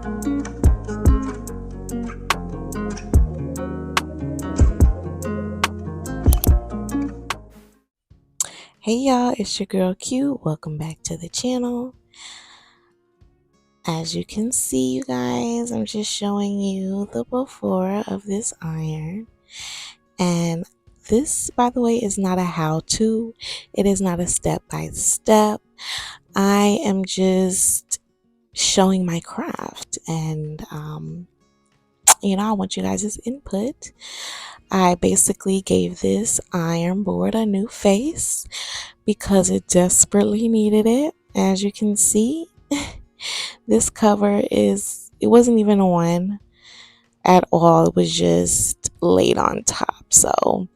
Hey y'all, it's your girl Q. Welcome back to the channel. As you can see, you guys, I'm just showing you the before of this iron. And this, by the way, is not a how-to. It is not a step-by-step. I am just showing my craft. And, I want you guys' input. I basically gave this iron board a new face because it desperately needed it. As you can see, this cover it wasn't even on at all. It was just laid on top. So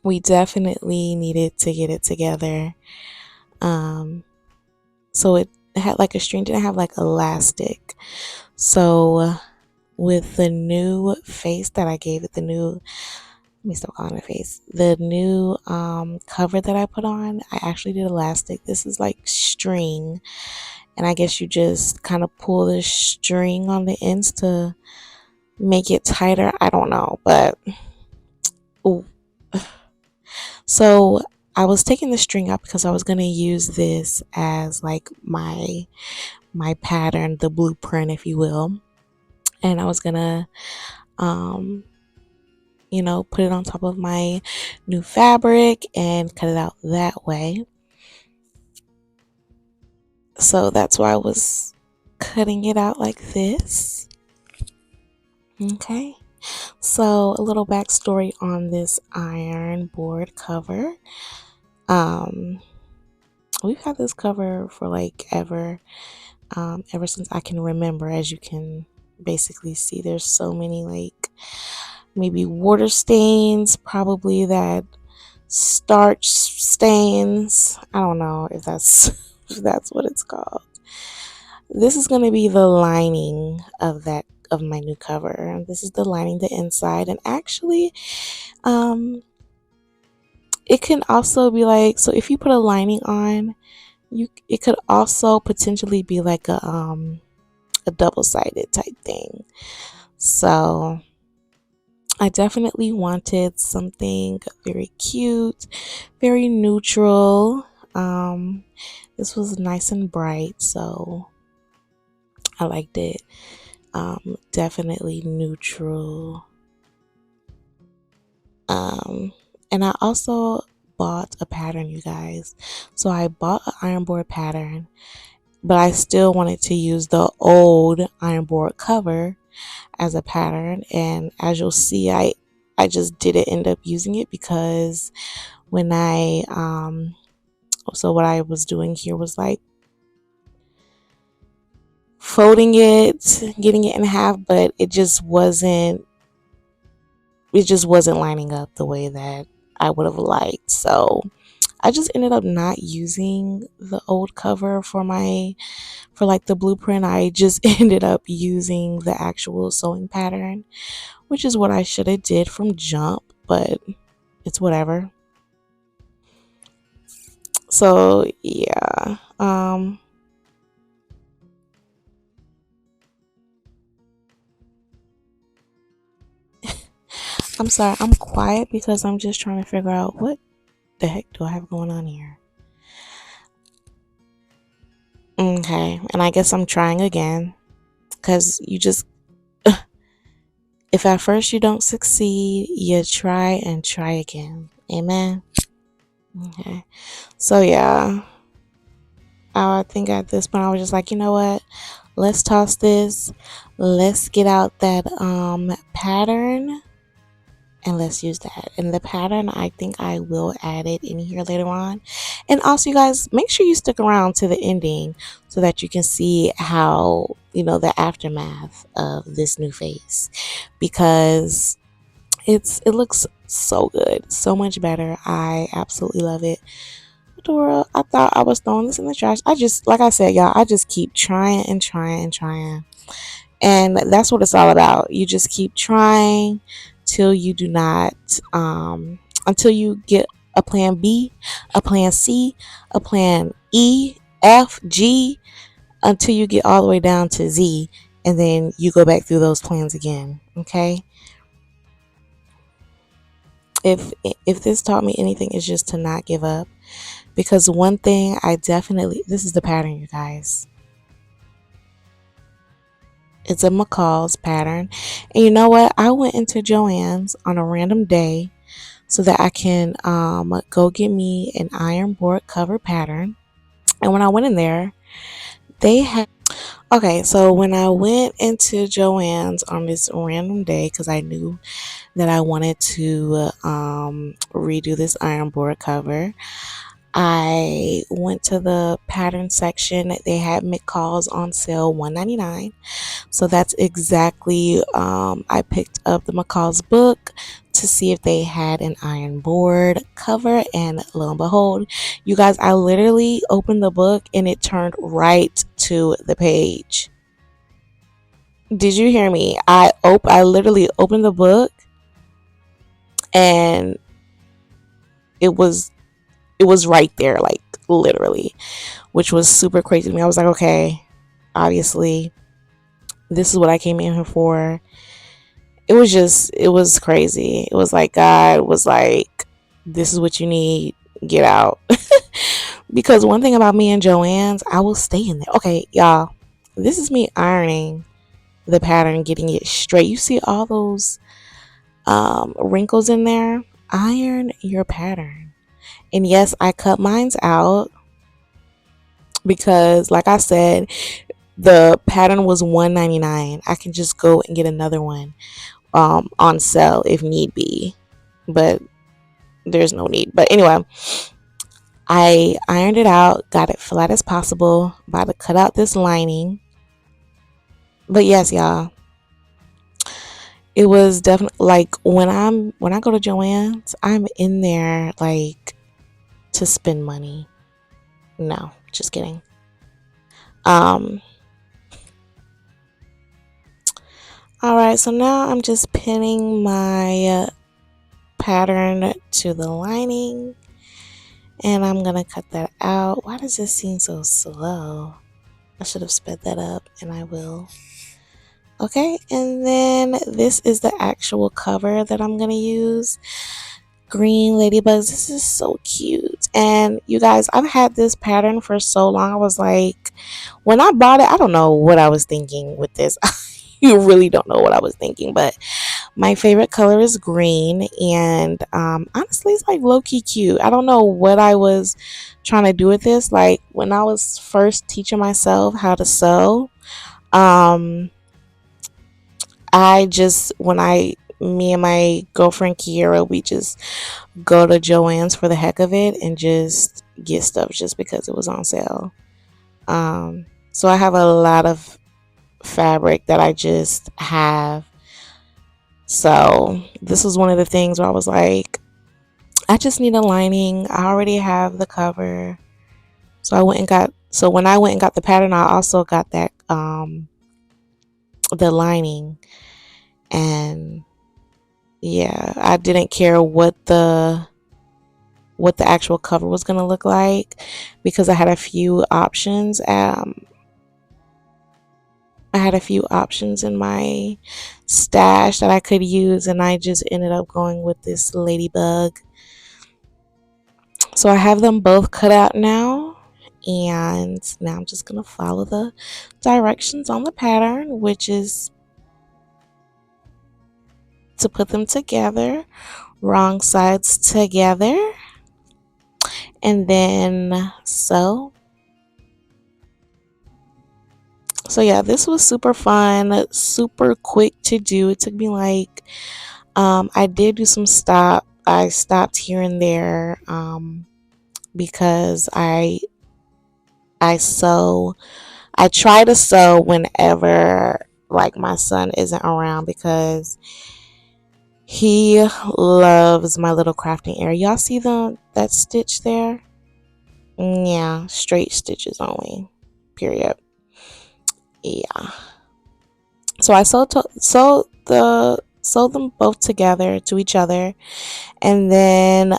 we definitely needed to get it together. So it had like a string, didn't have like elastic. So with the new face that I gave it, let me stop calling it face, the new cover that I put on, I actually did elastic. This is like string, and I guess you just kind of pull the string on the ends to make it tighter. I don't know, but ooh. So I was taking the string out because I was going to use this as like my pattern, the blueprint, if you will. And I was going to put it on top of my new fabric and cut it out that way. So that's why I was cutting it out like this. Okay. So a little backstory on this iron board cover. We've had this cover for like ever since I can remember. As you can basically see, there's so many like maybe water stains, probably that starch stains. I don't know if that's if that's what it's called. This is going to be the lining of my new cover. This is the lining, the inside, and actually it can also be like, so if you put a lining on, it could also potentially be like a double-sided type thing. So I definitely wanted something very cute, very neutral. This was nice and bright, so I liked it. Definitely neutral. And I also bought a pattern, you guys. So I bought an iron board pattern, but I still wanted to use the old iron board cover as a pattern. And as you'll see, I just didn't end up using it because when so what I was doing here was like folding it, getting it in half, but it just wasn't lining up the way that I would have liked. So I just ended up not using the old cover for like the blueprint. I just ended up using the actual sewing pattern, which is what I should have did from jump, but it's whatever. So yeah, I'm sorry, I'm quiet because I'm just trying to figure out what the heck do I have going on here. Okay, and I guess I'm trying again because you just if at first you don't succeed, you try and try again. Amen. Okay. So yeah, I think at this point I was just like, you know what? Let's toss this. Let's get out that pattern and let's use that. And the pattern, I think I will add it in here later on. And also, you guys, make sure you stick around to the ending so that you can see how, the aftermath of this new face, because it looks so good, so much better. I absolutely love it. Dora, I thought I was throwing this in the trash. Like I said, y'all, I just keep trying and trying and trying. And that's what it's all about. You just keep trying till you do not, until you get a plan B, a plan C, a plan E, F, G, until you get all the way down to Z. and then you go back through those plans again. Okay. If this taught me anything, it's just to not give up. Because one thing I definitely, this is the pattern, you guys. It's a McCall's pattern. And you know what? I went into Joann's on a random day so that I can go get me an iron board cover pattern. And when I went in there, they had. Okay, so when I went into Joann's on this random day, because I knew that I wanted to redo this iron board cover, I went to the pattern section. They had McCall's on sale, $1.99. So that's exactly, I picked up the McCall's book to see if they had an iron board cover, and lo and behold, you guys, I literally opened the book and it turned right to the page. Did you hear me? I literally opened the book and it was it was right there, like literally, which was super crazy to me. I was like, okay, obviously this is what I came in here for. It was crazy. It was like God was like, this is what you need, get out. Because one thing about me and Joann's, I will stay in there. Okay, y'all, this is me ironing the pattern, getting it straight. You see all those wrinkles in there? Iron your pattern. And yes, I cut mines out because, like I said, the pattern was $1.99. I can just go and get another one on sale if need be, but there's no need. But anyway, I ironed it out, got it flat as possible, about to cut out this lining. But yes, y'all, it was definitely like when I go to Joann's, I'm in there like to spend money. No, just kidding. Um all right, so now I'm just pinning my pattern to the lining, and I'm gonna cut that out. Why does this seem so slow? I should have sped that up, and I will. Okay, and then this is the actual cover that I'm gonna use. Green ladybugs. This is so cute. And you guys, I've had this pattern for so long. I was like, when I bought it, I don't know what I was thinking with this. You really don't know what I was thinking, but my favorite color is green, and honestly, it's like low key cute. I don't know what I was trying to do with this. Like when I was first teaching myself how to sew, um, I just when I me and my girlfriend Kiera, we just go to Joann's for the heck of it and just get stuff just because it was on sale. So I have a lot of fabric that I just have. So this was one of the things where I was like, I just need a lining. I already have the cover. So when I went and got the pattern, I also got that the lining. And yeah, I didn't care what the actual cover was going to look like because I had a few options. I had a few options in my stash that I could use, and I just ended up going with this ladybug. So I have them both cut out now, and now I'm just going to follow the directions on the pattern, which is to put them together, wrong sides together, and then sew. So yeah, this was super fun, super quick to do. It took me like I did do some I stopped here and there because I sew. I try to sew whenever like my son isn't around because he loves my little crafting area. Y'all see that stitch there? Yeah, straight stitches only. Period. Yeah. So I sew them both together to each other, and then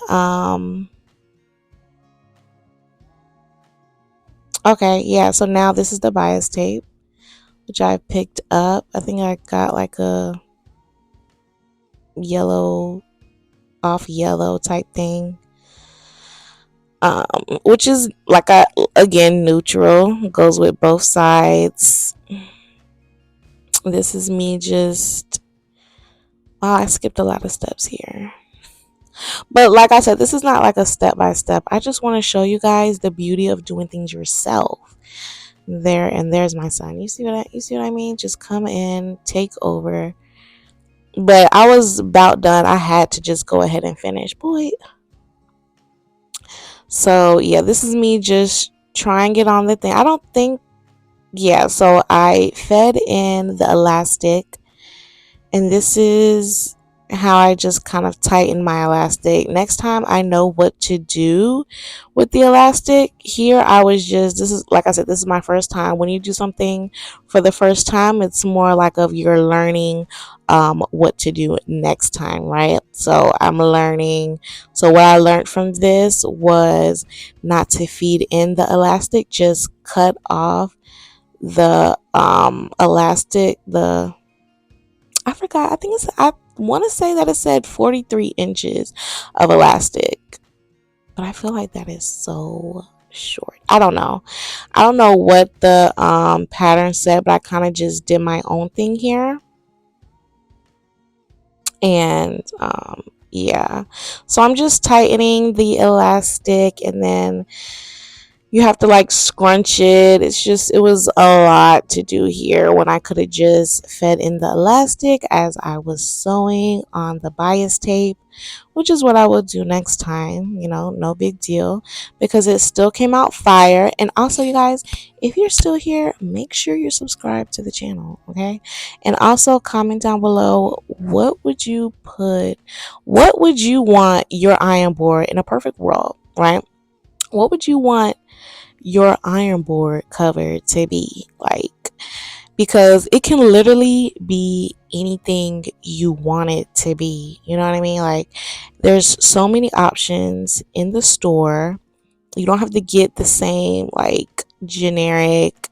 okay, yeah. So now this is the bias tape, which I picked up. I think I got like a yellow off yellow type thing. Which is like I again neutral, goes with both sides. This is me just wow, I skipped a lot of steps here. But like I said, this is not like a step by step. I just want to show you guys the beauty of doing things yourself. There and there's my son. You see what I mean? Just come in, take over. But I was about done. I had to just go ahead and finish. Boy. So yeah, this is me just trying it on the thing. I don't think yeah, so I fed in the elastic, and this is how I just kind of tighten my elastic. Next time I know what to do with the elastic. Here I was just this is like I said, this is my first time. When you do something for the first time, it's more like of you're learning what to do next time, right? So I'm learning. So what I learned from this was not to feed in the elastic, just cut off the elastic, the I forgot. I think it's. I want to say that it said 43 inches of elastic, but I feel like that is so short. I don't know. I don't know what the pattern said, but I kind of just did my own thing here, and yeah. So I'm just tightening the elastic, and then you have to like scrunch it. It was a lot to do here when I could have just fed in the elastic as I was sewing on the bias tape, which is what I will do next time. No big deal, because it still came out fire. And also, you guys, if you're still here, make sure you're subscribed to the channel, okay? And also comment down below, what would you want your iron board in a perfect world, right? What would you want your iron board cover to be like? Because it can literally be anything you want it to be. You know what I mean? Like, there's so many options in the store. You don't have to get the same like generic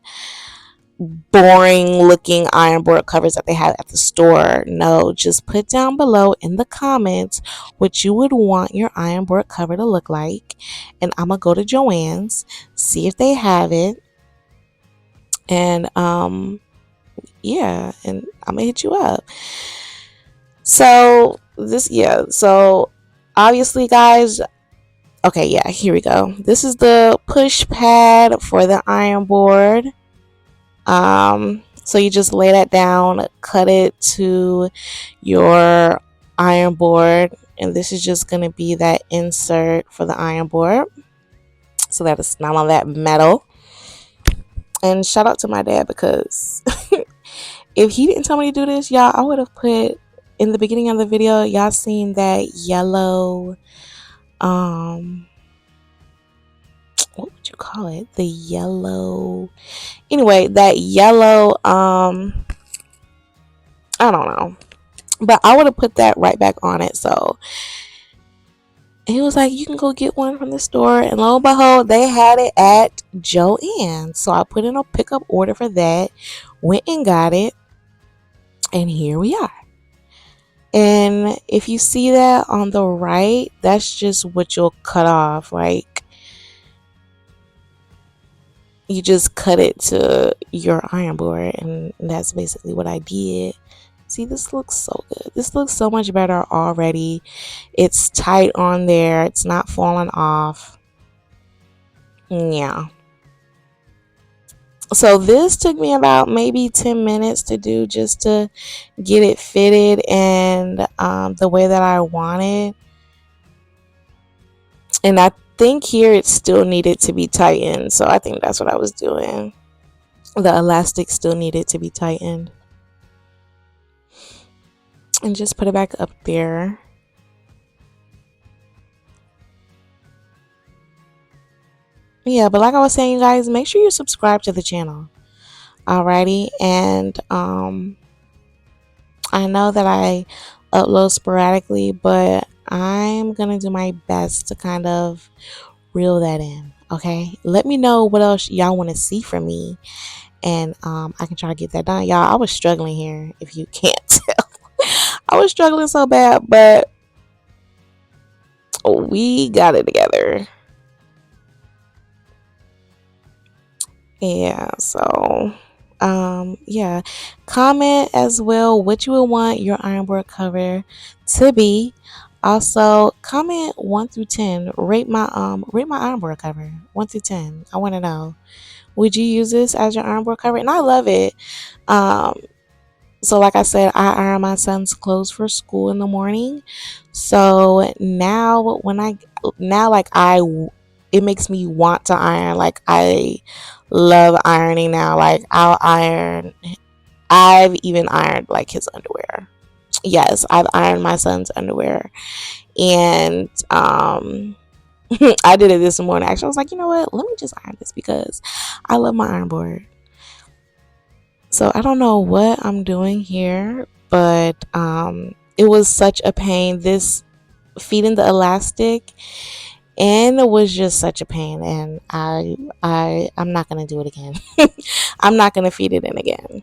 boring looking iron board covers that they have at the store. No, just put down below in the comments what you would want your iron board cover to look like, and I'm gonna go to Joann's, see if they have it, and yeah, and I'm gonna hit you up. So obviously, guys, okay, yeah, here we go. This is the push pad for the iron board. So you just lay that down, cut it to your iron board, and this is just going to be that insert for the iron board, so that it's not on that metal. And shout out to my dad, because if he didn't tell me to do this, y'all, I would have put in the beginning of the video, y'all seen that yellow, what would you call it? The yellow, anyway, that yellow, I don't know, but I would have put that right back on it. So he was like, you can go get one from the store, and lo and behold, they had it at Joann's. So I put in a pickup order for that, went and got it, and here we are. And if you see that on the right, that's just what you'll cut off. Like, you just cut it to your iron board, and that's basically what I did. See, this looks so good. This looks so much better already. It's tight on there. It's not falling off. Yeah. So this took me about maybe 10 minutes to do, just to get it fitted and the way that I wanted. And I think here it still needed to be tightened. So I think that's what I was doing. The elastic still needed to be tightened. And just put it back up there. Yeah, but like I was saying, you guys, make sure you subscribe to the channel. Alrighty, and I know that I upload sporadically, but I'm gonna do my best to kind of reel that in. Okay, let me know what else y'all want to see from me, and I can try to get that done. Y'all, I was struggling here, if you can't tell. I was struggling so bad, but we got it together. Yeah, so yeah. Comment as well what you would want your iron board cover to be. Also, comment 1 through 10. Rate my iron board cover 1 through 10. I want to know. Would you use this as your iron board cover? And I love it. Um, so like I said, I iron my son's clothes for school in the morning. So now when I now like I it makes me want to iron. Like I love ironing now. Like I'll iron. I've even ironed like his underwear. Yes, I've ironed my son's underwear. And I did it this morning. Actually, I was like, you know what? Let me just iron this because I love my iron board. So I don't know what I'm doing here, but it was such a pain. This feeding the elastic and it was just such a pain, and I'm not gonna do it again. I'm not gonna feed it in again.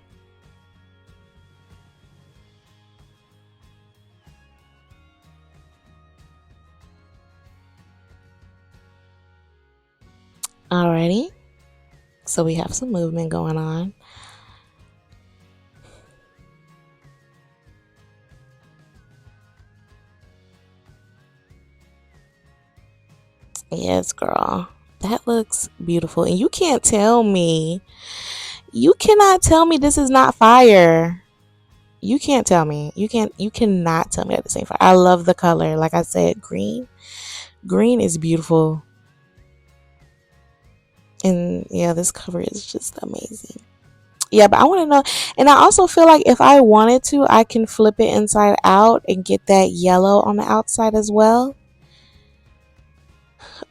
Alrighty, so we have some movement going on. Yes, girl, that looks beautiful, and you cannot tell me this is not fire. You can't tell me. You cannot tell me that this ain't fire. I love the color. Like I said, green. Green is beautiful. And yeah, this cover is just amazing. Yeah, but I want to know, and I also feel like if I wanted to, I can flip it inside out and get that yellow on the outside as well.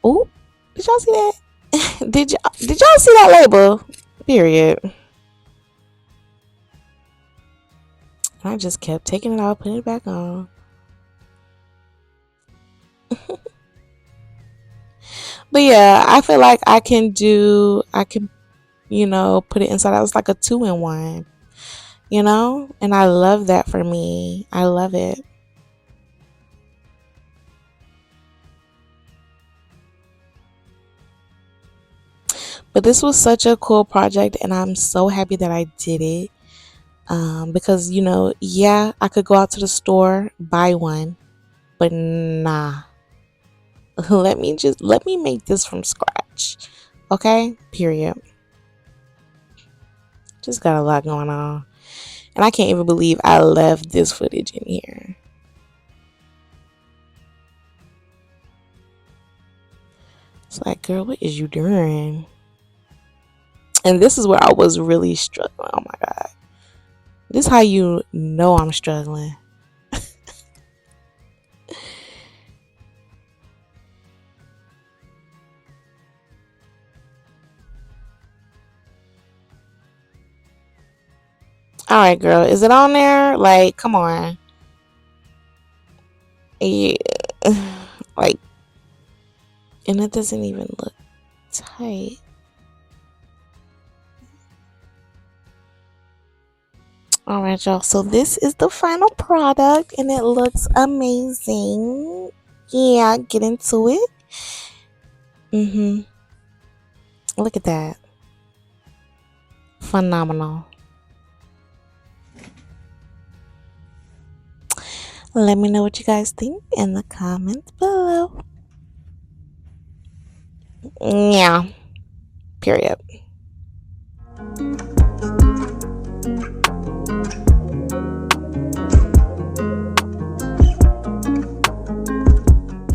Oh, did y'all see that? Did y'all see that label? Period. And I just kept taking it out, putting it back on. But yeah, I feel like I can, put it inside out. It's like a 2 in 1, and I love that for me. I love it. But this was such a cool project, and I'm so happy that I did it. Because yeah, I could go out to the store, buy one, but nah. Let me make this from scratch. Okay? Period. Just got a lot going on. And I can't even believe I left this footage in here. It's like, girl, what is you doing? And this is where I was really struggling. Oh my god. This is how you know I'm struggling. Alright, girl. Is it on there? Like, come on. Yeah. Like, and it doesn't even look tight. Alright, y'all. So this is the final product and it looks amazing. Yeah, get into it. Mm-hmm. Look at that. Phenomenal. Let me know what you guys think in the comments below. Yeah. Period.